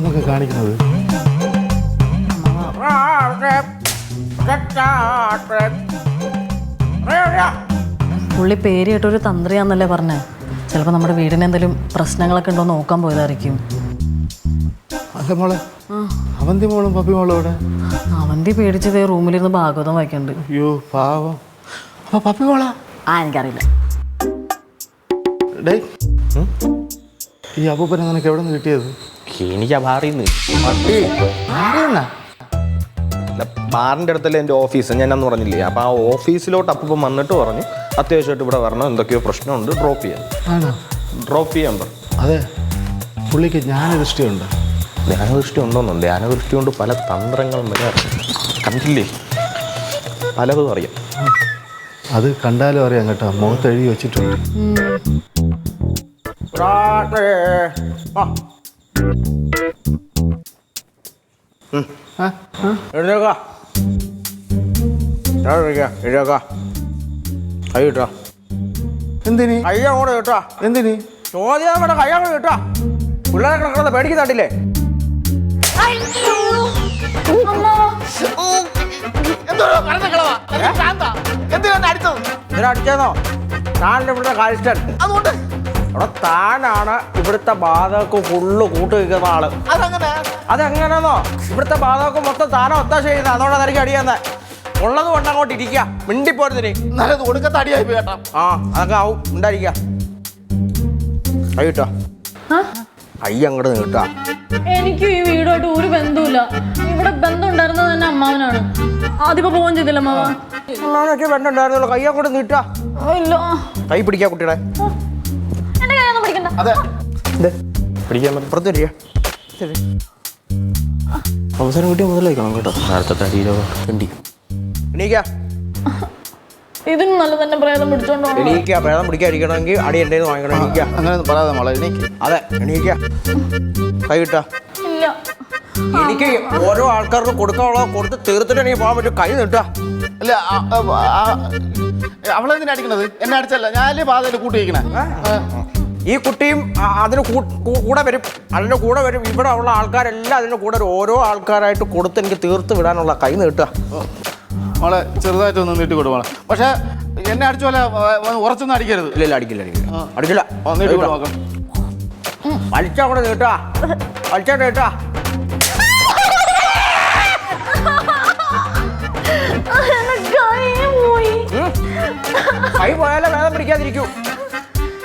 എന്തോന്നൊക്കെ കാണിക്കുന്നത്? പുള്ളി പേര് കേട്ടൊരു തന്ത്രിയാന്നല്ലേ പറഞ്ഞേ. ചിലപ്പോൾ നമ്മുടെ വീടിന് എന്തെങ്കിലും പ്രശ്നങ്ങളൊക്കെ ഉണ്ടോ നോക്കാൻ പോയതായിരിക്കും. അല്ല മോളെ, അവന്തി മോളും പപ്പി മോളും ഇവിടെ? അവന്തി പേടിച്ചതേ റൂമിലിരുന്ന് ഭാഗവതം വായിക്കണ്ട്. അയ്യോ പാവം. അപ്പൊ പപ്പി മോളാ? എനിക്കറിയില്ല. ഡേ, ഈ അപ്പൂപ്പനെ നിനക്ക് എവിടെ നിന്ന് കിട്ടിയത്? എനിക്ക് ആ ബാറിന്ന് ബാറിൻ്റെ അടുത്തല്ലേ എൻ്റെ ഓഫീസ്, ഞാൻ അന്ന് പറഞ്ഞില്ലേ. അപ്പോൾ ആ ഓഫീസിലോട്ട് അപ്പം വന്നിട്ട് പറഞ്ഞു അത്യാവശ്യമായിട്ട് ഇവിടെ വരണം, എന്തൊക്കെയോ പ്രശ്നമുണ്ട്, ഡ്രോപ്പ് ചെയ്യാൻ. ആണോ? ഡ്രോപ്പ് ചെയ്യാൻ പറഞ്ഞു. അതെ, പുള്ളിക്ക് ജ്ഞാനദൃഷ്ടിയുണ്ട്. ധ്യാനദൃഷ്ടി ഉണ്ടോന്നോ? ധ്യാനദൃഷ്ടി കൊണ്ട് പല തന്ത്രങ്ങളും വരെ കണ്ടില്ലേ, പലതും അറിയാം. അത് കണ്ടാലും അറിയാം കേട്ടോ, മുഖത്ത് എഴുതി വെച്ചിട്ടുണ്ട്. എന്തിനി? കയ്യങ്ങോട്ട് കേട്ടാ. എന്തിനി? ചോദ്യം കയ്യങ്ങോട്ട് കേട്ടാ. പിള്ളേരെ കിടക്കുന്നത് പേടിക്കുന്നില്ലേ? അടിച്ചോ താൻ്റെ ഇവിടുത്തെ കാലിസ്റ്റൻ. അവിടെ താനാണ് ഇവിടുത്തെ ബാധകൾക്ക് ഫുള്ള് കൂട്ട് നിൽക്കുന്ന ആള്. അതെങ്ങനെയാണോ? ഇവിടുത്തെ ബാധകൾക്ക് മൊത്തം താനോ ഒത്താശ ചെയ്യുന്നത്. അതോടെ തനിക്ക് അടിയാന്ന് ഉള്ളത് കൊണ്ട് അങ്ങോട്ട് ഇരിക്കുക, മിണ്ടിപ്പോരുതിന്. നല്ലത് കൊടുക്കത്ത അടിയായി പോയി കേട്ടോ. ആ അതൊക്കെ ആവും, ഉണ്ടായിരിക്കുക. കൈ കിട്ടാ, കൈ അങ്ങോട്ട് നീട്ടാ. എനിക്ക് ഈ വീടുമായിട്ട് ഒരു ബന്ധമില്ല. ഇവിടെ ബന്ധം ഉണ്ടായിരുന്നത് തന്നെ അമ്മാവനാണ്. അതിപ്പോ പോവുകയും ചെയ്തില്ല അമ്മാവ. അമ്മാവനൊക്കെ ബന്ധം ഉണ്ടായിരുന്നല്ലോ. കൈ അങ്ങോട്ട് നീട്ടാ. ഇല്ല, കൈ പിടിക്കാ കുട്ടിയുടെ. എന്റെ കൈയൊന്നും പിടിക്കണ്ട. അതെ, പിടിക്കാൻ പുറത്ത് വരിക. അവസരം കിട്ടിയ മുതലേക്കണം കേട്ടോ. നേരത്തെ തടിയിലോ കണ്ടി എണീക്കാ. ഇതിന് നല്ല തന്നെ പ്രേതം പിടിച്ചോണ്ടോ? എണീക്കാ. പ്രേതം പിടിക്കാതിരിക്കണമെങ്കിൽ അടി എൻ്റെ വാങ്ങിക്കണം. എണീക്കാ. അങ്ങനെയൊന്നും പറയാതെ മോളെ, എനിക്ക്. അതെ, എണീക്കാ. കൈ കിട്ടാ. ഇല്ല, എനിക്ക് ഓരോ ആൾക്കാർക്ക് കൊടുക്കാനുള്ള കൊടുത്ത് തീർത്തിട്ട് എനിക്ക് പോകാൻ പറ്റും. കൈ നീട്ടാ. അല്ല, അവളെന്തിനാ അടിക്കണത്? എന്നെ അടിച്ചല്ല, ഞാനല്ലേ പാതയിൽ കൂട്ടിയിരിക്കണേ. ഈ കുട്ടിയും അതിന് കൂടെ വരും, അതിൻ്റെ കൂടെ വരും. ഇവിടെ ഉള്ള ആൾക്കാരെല്ലാം അതിൻ്റെ കൂടെ ഓരോ ആൾക്കാരായിട്ട് കൊടുത്ത് എനിക്ക് തീർത്ത് വിടാനുള്ള കൈ നീട്ടുക. മോളെ ചെറുതായിട്ടൊന്നും നീട്ടി കൊടുക്കണം. പക്ഷെ എന്നെ അടിച്ച പോലെ ഉറച്ചൊന്നും അടിക്കരുത്. ഇല്ല, അടിക്കില്ല. നീട്ടി നോക്കാം. വലിച്ചാ കൂടെ നീട്ടാ. വലിച്ചാ നീട്ടാ. കൈ പോയാലേ വേദം പിടിക്കാതിരിക്കൂ.